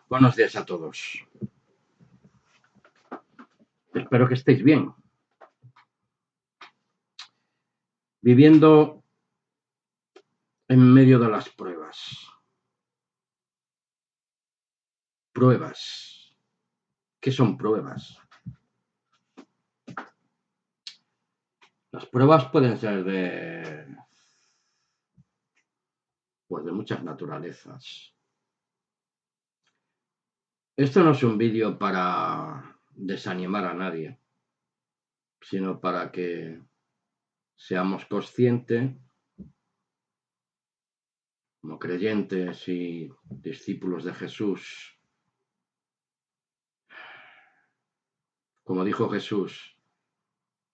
Buenos días a todos. Espero que estéis bien. Viviendo en medio de las pruebas. Pruebas. ¿Qué son pruebas? Las pruebas pueden ser de muchas naturalezas. Esto no es un vídeo para desanimar a nadie, sino para que seamos conscientes, como creyentes y discípulos de Jesús. Como dijo Jesús,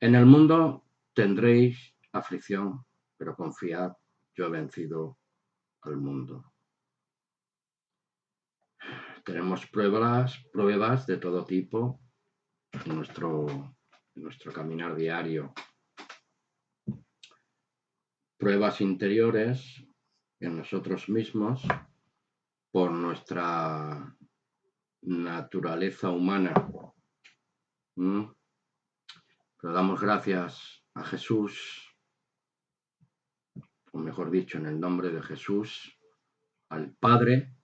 en el mundo tendréis aflicción, pero confiad, yo he vencido al mundo. Tenemos pruebas de todo tipo en nuestro caminar diario. Pruebas interiores en nosotros mismos por nuestra naturaleza humana. Pero damos gracias a Jesús, o mejor dicho, en el nombre de Jesús, al Padre,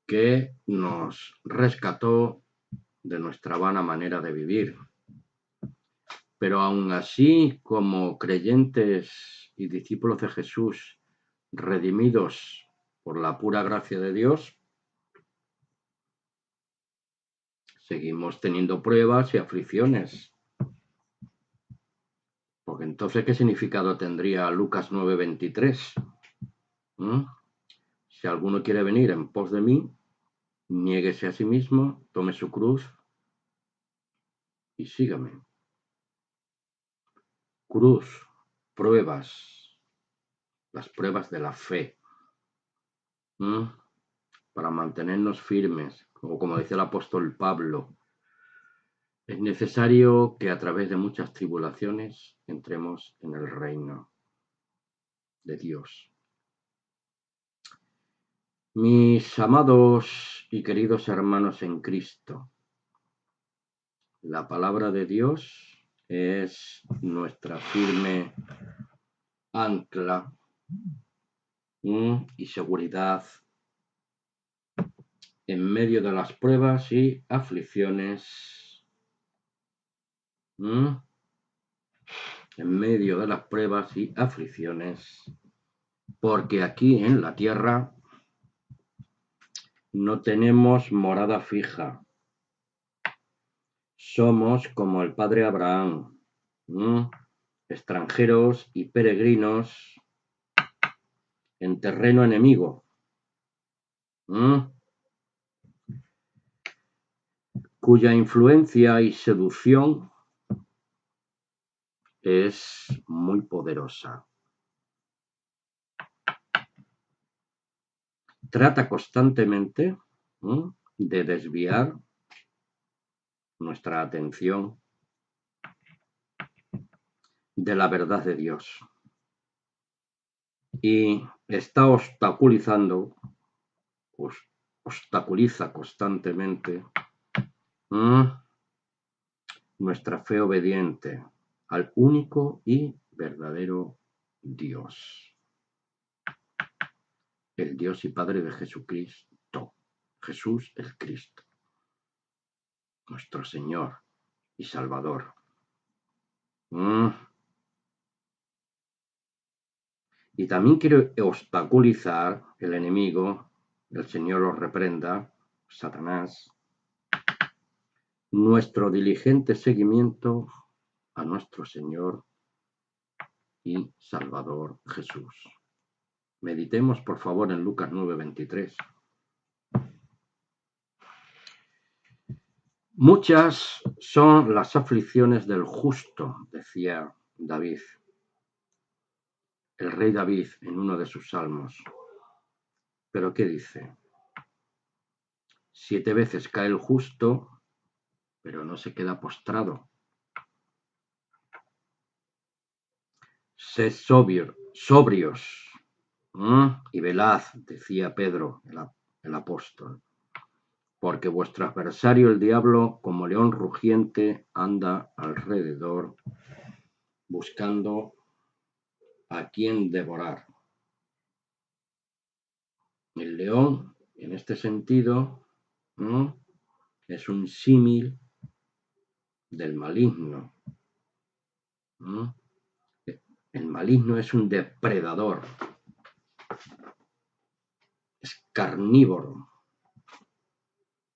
que nos rescató de nuestra vana manera de vivir. Pero aún así, como creyentes y discípulos de Jesús, redimidos por la pura gracia de Dios, seguimos teniendo pruebas y aflicciones. Porque entonces, ¿qué significado tendría Lucas 9:23? Si alguno quiere venir en pos de mí, niéguese a sí mismo, tome su cruz y sígame. Cruz, pruebas, las pruebas de la fe, para mantenernos firmes, como dice el apóstol Pablo. Es necesario que a través de muchas tribulaciones entremos en el reino de Dios. Mis amados y queridos hermanos en Cristo, la palabra de Dios es nuestra firme ancla y seguridad en medio de las pruebas y aflicciones. En medio de las pruebas y aflicciones, porque aquí en la tierra no tenemos morada fija. Somos como el padre Abraham, extranjeros y peregrinos en terreno enemigo, cuya influencia y seducción es muy poderosa. Trata constantemente de desviar nuestra atención de la verdad de Dios y está obstaculiza constantemente nuestra fe obediente al único y verdadero Dios, el Dios y Padre de Jesucristo, Jesús el Cristo, nuestro Señor y Salvador. Y también quiere obstaculizar el enemigo, el Señor lo reprenda, Satanás, nuestro diligente seguimiento a nuestro Señor y Salvador Jesús. Meditemos, por favor, en Lucas 9:23. Muchas son las aflicciones del justo, decía David, el rey David, en uno de sus salmos. ¿Pero qué dice? 7 veces cae el justo, pero no se queda postrado. Sed sobrios y velad, decía Pedro, el apóstol. Porque vuestro adversario, el diablo, como león rugiente, anda alrededor buscando a quien devorar. El león, en este sentido, ¿no?, es un símil del maligno, ¿no? El maligno es un depredador, es carnívoro,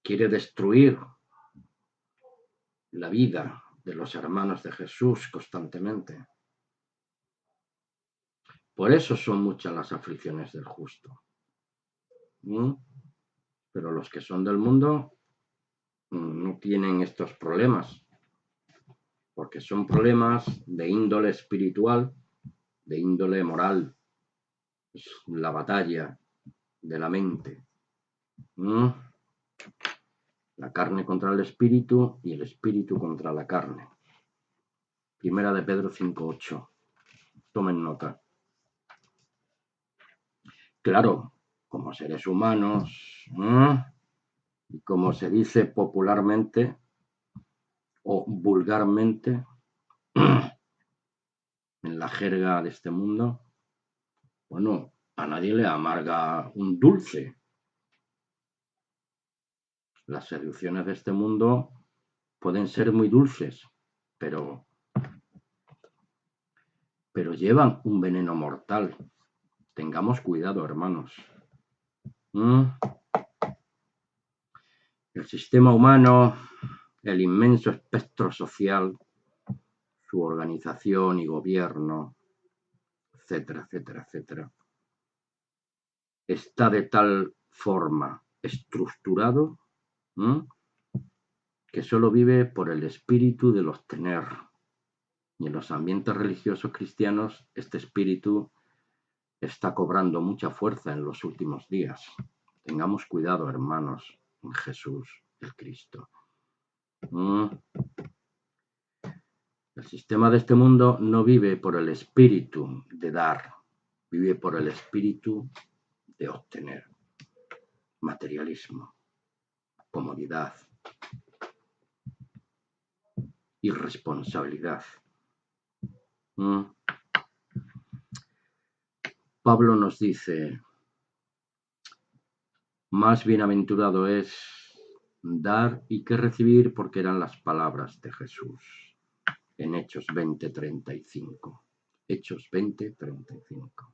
quiere destruir la vida de los hermanos de Jesús constantemente. Por eso son muchas las aflicciones del justo. Pero los que son del mundo no tienen estos problemas, porque son problemas de índole espiritual, de índole moral. Es la batalla de la mente. La carne contra el espíritu y el espíritu contra la carne. Primera de Pedro 5:8. Tomen nota. Claro, como seres humanos, y como se dice popularmente o vulgarmente en la jerga de este mundo, bueno, a nadie le amarga un dulce. Las seducciones de este mundo pueden ser muy dulces, pero llevan un veneno mortal. Tengamos cuidado, hermanos. El sistema humano, el inmenso espectro social, su organización y gobierno, etcétera, etcétera, etcétera, está de tal forma estructurado que solo vive por el espíritu del obtener. Y en los ambientes religiosos cristianos, este espíritu está cobrando mucha fuerza en los últimos días. Tengamos cuidado, hermanos, en Jesús, el Cristo. El sistema de este mundo no vive por el espíritu de dar, vive por el espíritu de obtener. Materialismo, comodidad, irresponsabilidad. Pablo nos dice, más bienaventurado es dar y que recibir, porque eran las palabras de Jesús en Hechos 20:35. Hechos 20:35.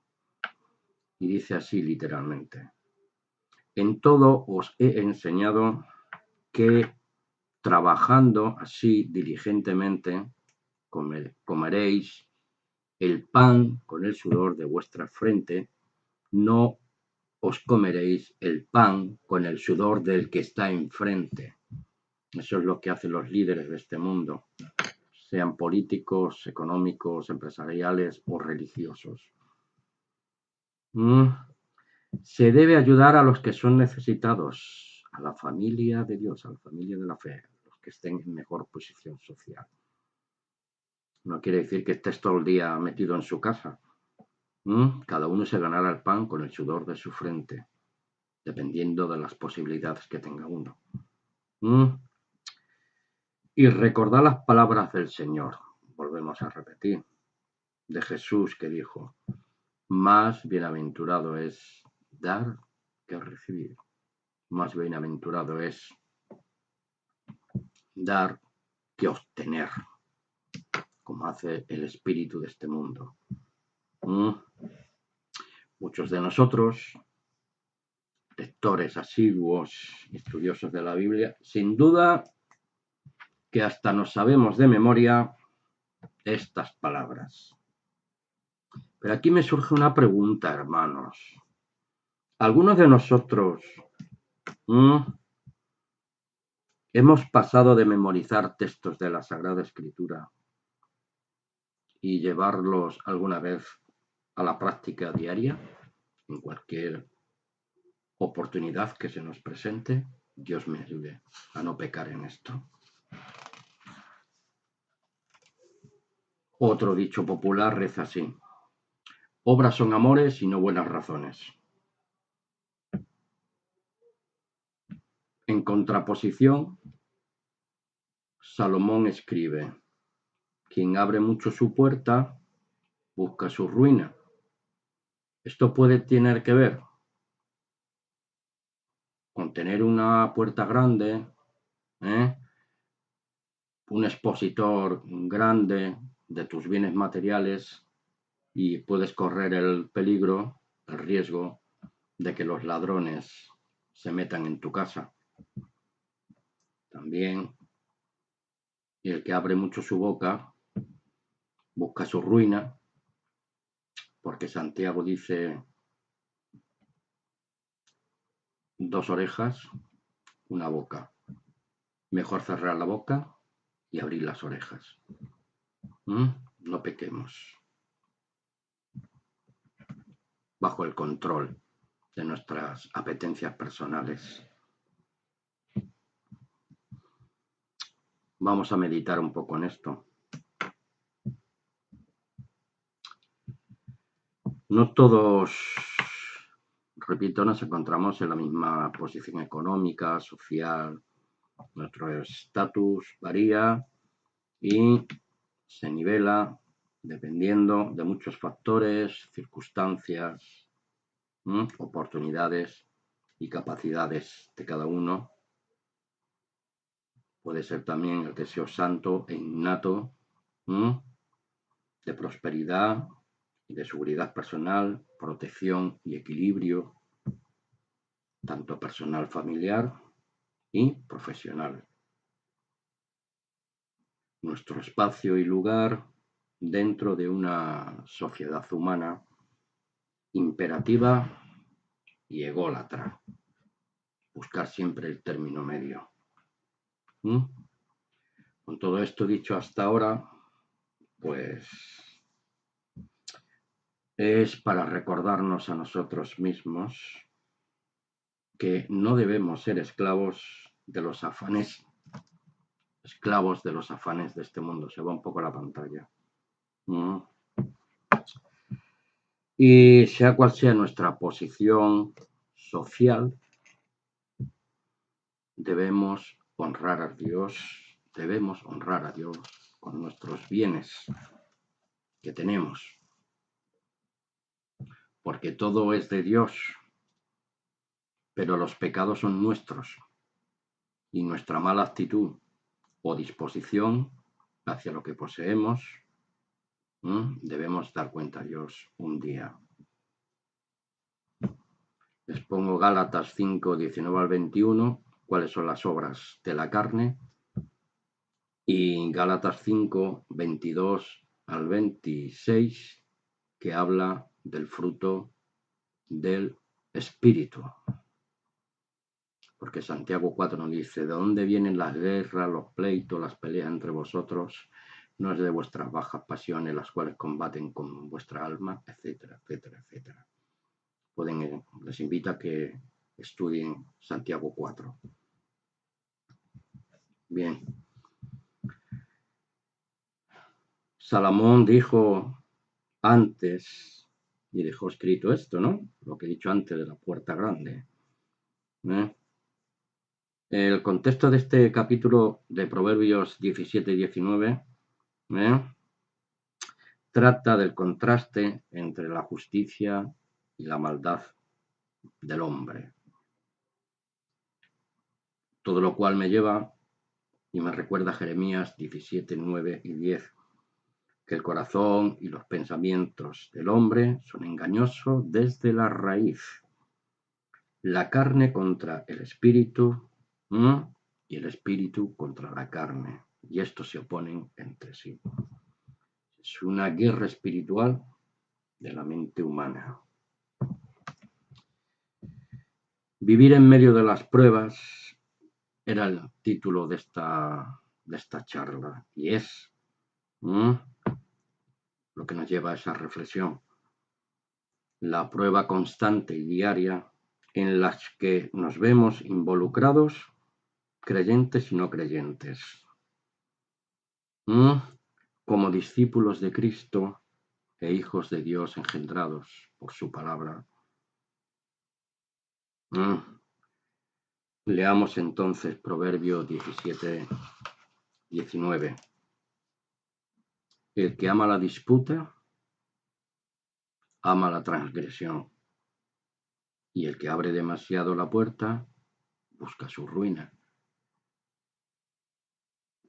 Y dice así literalmente, en todo os he enseñado que trabajando así diligentemente comeréis el pan con el sudor de vuestra frente, no os comeréis el pan con el sudor del que está enfrente. Eso es lo que hacen los líderes de este mundo, sean políticos, económicos, empresariales o religiosos. Se debe ayudar a los que son necesitados, a la familia de Dios, a la familia de la fe, los que estén en mejor posición social. No quiere decir que estés todo el día metido en su casa. Cada uno se ganará el pan con el sudor de su frente, dependiendo de las posibilidades que tenga uno. Y recordad las palabras del Señor, volvemos a repetir, de Jesús que dijo, más bienaventurado es dar que recibir. Más bienaventurado es dar que obtener, como hace el espíritu de este mundo. Muchos de nosotros, lectores asiduos, estudiosos de la Biblia, sin duda que hasta nos sabemos de memoria estas palabras. Pero aquí me surge una pregunta, hermanos. ¿Algunos de nosotros hemos pasado de memorizar textos de la Sagrada Escritura y llevarlos alguna vez a la práctica diaria, en cualquier oportunidad que se nos presente? Dios me ayude a no pecar en esto. Otro dicho popular reza así: obras son amores y no buenas razones. En contraposición, Salomón escribe: quien abre mucho su puerta, busca su ruina. Esto puede tener que ver con tener una puerta grande, un expositor grande de tus bienes materiales, y puedes correr el peligro, el riesgo de que los ladrones se metan en tu casa. También el que abre mucho su boca busca su ruina, porque Santiago dice: 2 orejas, una boca. Mejor cerrar la boca y abrir las orejas. No pequemos bajo el control de nuestras apetencias personales. Vamos a meditar un poco en esto. No todos, repito, nos encontramos en la misma posición económica, social. Nuestro estatus varía y se nivela dependiendo de muchos factores, circunstancias, oportunidades y capacidades de cada uno. Puede ser también el deseo santo e innato de prosperidad y de seguridad personal, protección y equilibrio, tanto personal, familiar y profesional. Nuestro espacio y lugar dentro de una sociedad humana imperativa y ególatra. Buscar siempre el término medio. Con todo esto dicho hasta ahora, pues es para recordarnos a nosotros mismos que no debemos ser esclavos de los afanes de este mundo. Se va un poco la pantalla. Y sea cual sea nuestra posición social, debemos honrar a Dios con nuestros bienes que tenemos, porque todo es de Dios, pero los pecados son nuestros, y nuestra mala actitud o disposición hacia lo que poseemos, debemos dar cuenta a Dios un día. Les pongo Gálatas 5, 19 al 21, cuáles son las obras de la carne, y Gálatas 5, 22 al 26, que habla del fruto del Espíritu. Porque Santiago 4 nos dice: ¿de dónde vienen las guerras, los pleitos, las peleas entre vosotros? No es de vuestras bajas pasiones, las cuales combaten con vuestra alma, etcétera, etcétera, etcétera. Les invito a que estudien Santiago 4. Bien. Salomón dijo antes, y dejó escrito esto, ¿no? Lo que he dicho antes de la puerta grande. El contexto de este capítulo de Proverbios 17 y 19 trata del contraste entre la justicia y la maldad del hombre. Todo lo cual me lleva y me recuerda a Jeremías 17, 9 y 10, que el corazón y los pensamientos del hombre son engañosos desde la raíz. La carne contra el espíritu y el espíritu contra la carne, y estos se oponen entre sí. Es una guerra espiritual de la mente humana. Vivir en medio de las pruebas era el título de esta charla, y es lo que nos lleva a esa reflexión. La prueba constante y diaria en las que nos vemos involucrados, creyentes y no creyentes. Como discípulos de Cristo e hijos de Dios engendrados por su palabra. Leamos entonces Proverbios 17, 19. El que ama la disputa, ama la transgresión, y el que abre demasiado la puerta, busca su ruina.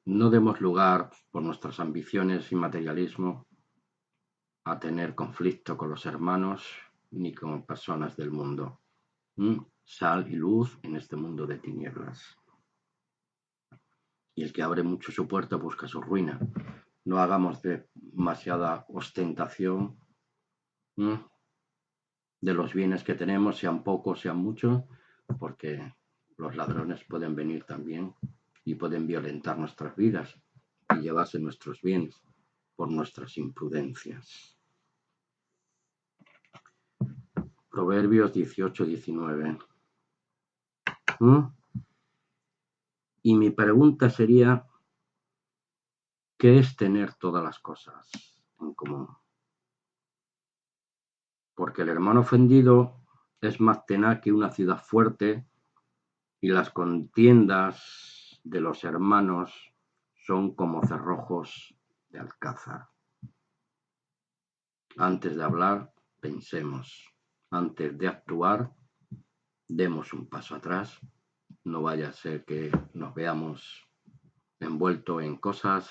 No demos lugar, por nuestras ambiciones y materialismo, a tener conflicto con los hermanos ni con personas del mundo. Sal y luz en este mundo de tinieblas. Y el que abre mucho su puerta busca su ruina. No hagamos demasiada ostentación de los bienes que tenemos, sean pocos, sean muchos, porque los ladrones pueden venir también y pueden violentar nuestras vidas y llevarse nuestros bienes por nuestras imprudencias. Proverbios 18, 19. Y mi pregunta sería, ¿qué es tener todas las cosas en común? Porque el hermano ofendido es más tenaz que una ciudad fuerte y las contiendas de los hermanos son como cerrojos de alcázar. Antes de hablar, pensemos. Antes de actuar, demos un paso atrás. No vaya a ser que nos veamos envueltos en cosas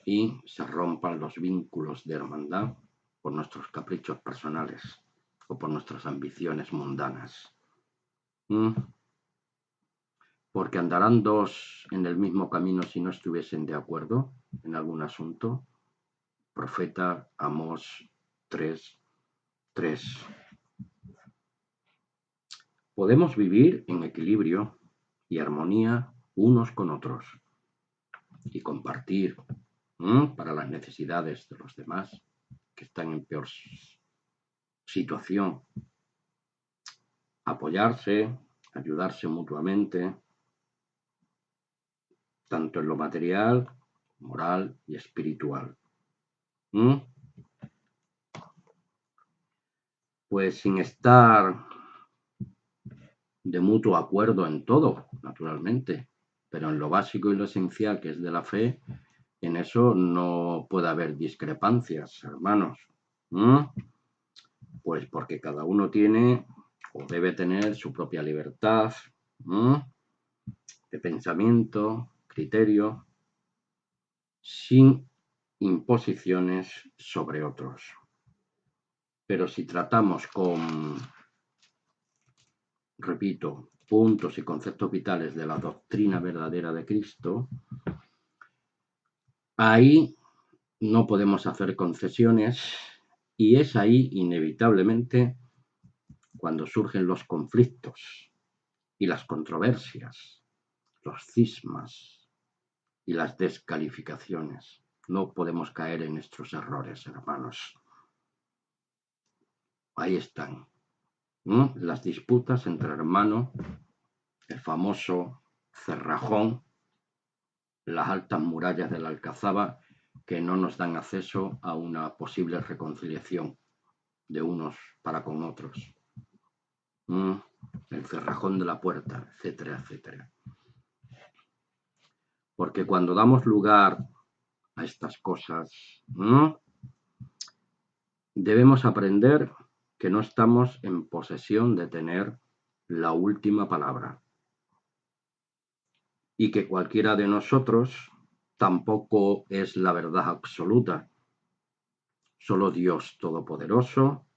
y se rompan los vínculos de hermandad por nuestros caprichos personales o por nuestras ambiciones mundanas. Porque andarán dos en el mismo camino si no estuviesen de acuerdo en algún asunto. Profeta Amós 3:3. Podemos vivir en equilibrio y armonía unos con otros y compartir para las necesidades de los demás que están en peor situación. Apoyarse, ayudarse mutuamente, tanto en lo material, moral y espiritual. Pues sin estar de mutuo acuerdo en todo, naturalmente, pero en lo básico y lo esencial que es de la fe, en eso no puede haber discrepancias, hermanos. Pues porque cada uno tiene o debe tener su propia libertad de pensamiento, criterio, sin imposiciones sobre otros. Pero si tratamos con, repito, puntos y conceptos vitales de la doctrina verdadera de Cristo, ahí no podemos hacer concesiones y es ahí inevitablemente cuando surgen los conflictos y las controversias, los cismas y las descalificaciones. No podemos caer en nuestros errores, hermanos. Ahí están las disputas entre hermanos, el famoso cerrajón, las altas murallas de la Alcazaba que no nos dan acceso a una posible reconciliación de unos para con otros. El cerrajón de la puerta, etcétera, etcétera. Porque cuando damos lugar a estas cosas, debemos aprender que no estamos en posesión de tener la última palabra y que cualquiera de nosotros tampoco es la verdad absoluta. Solo Dios Todopoderoso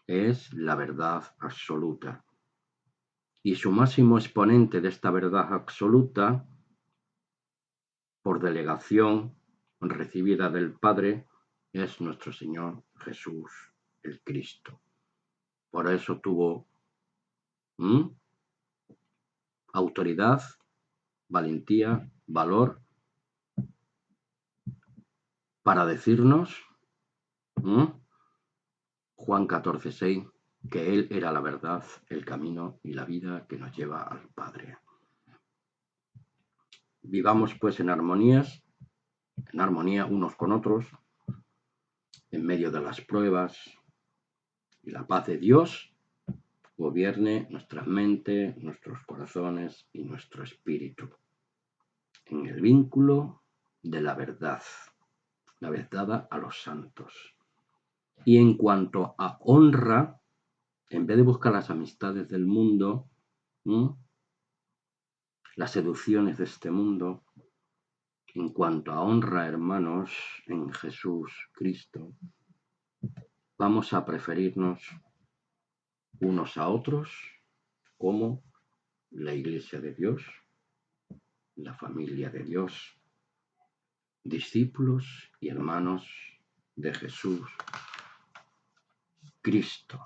es la verdad absoluta. Y su máximo exponente de esta verdad absoluta, por delegación recibida del Padre, es nuestro Señor Jesús, el Cristo. Por eso tuvo autoridad, valentía, valor para decirnos, Juan 14:6, que Él era la verdad, el camino y la vida que nos lleva al Padre. Vivamos pues en armonía unos con otros, en medio de las pruebas, y la paz de Dios gobierne nuestras mentes, nuestros corazones y nuestro espíritu, en el vínculo de la verdad dada a los santos. Y en cuanto a honra, en vez de buscar las amistades del mundo, las seducciones de este mundo, en cuanto a honra, hermanos, en Jesús Cristo, vamos a preferirnos unos a otros como la Iglesia de Dios, la familia de Dios, discípulos y hermanos de Jesús Cristo.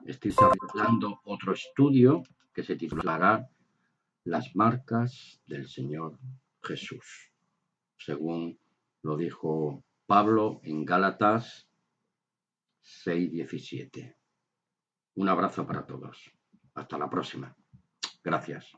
Estoy desarrollando otro estudio que se titulará Las marcas del Señor Jesús, según lo dijo Pablo en Gálatas 6:17. Un abrazo para todos. Hasta la próxima. Gracias.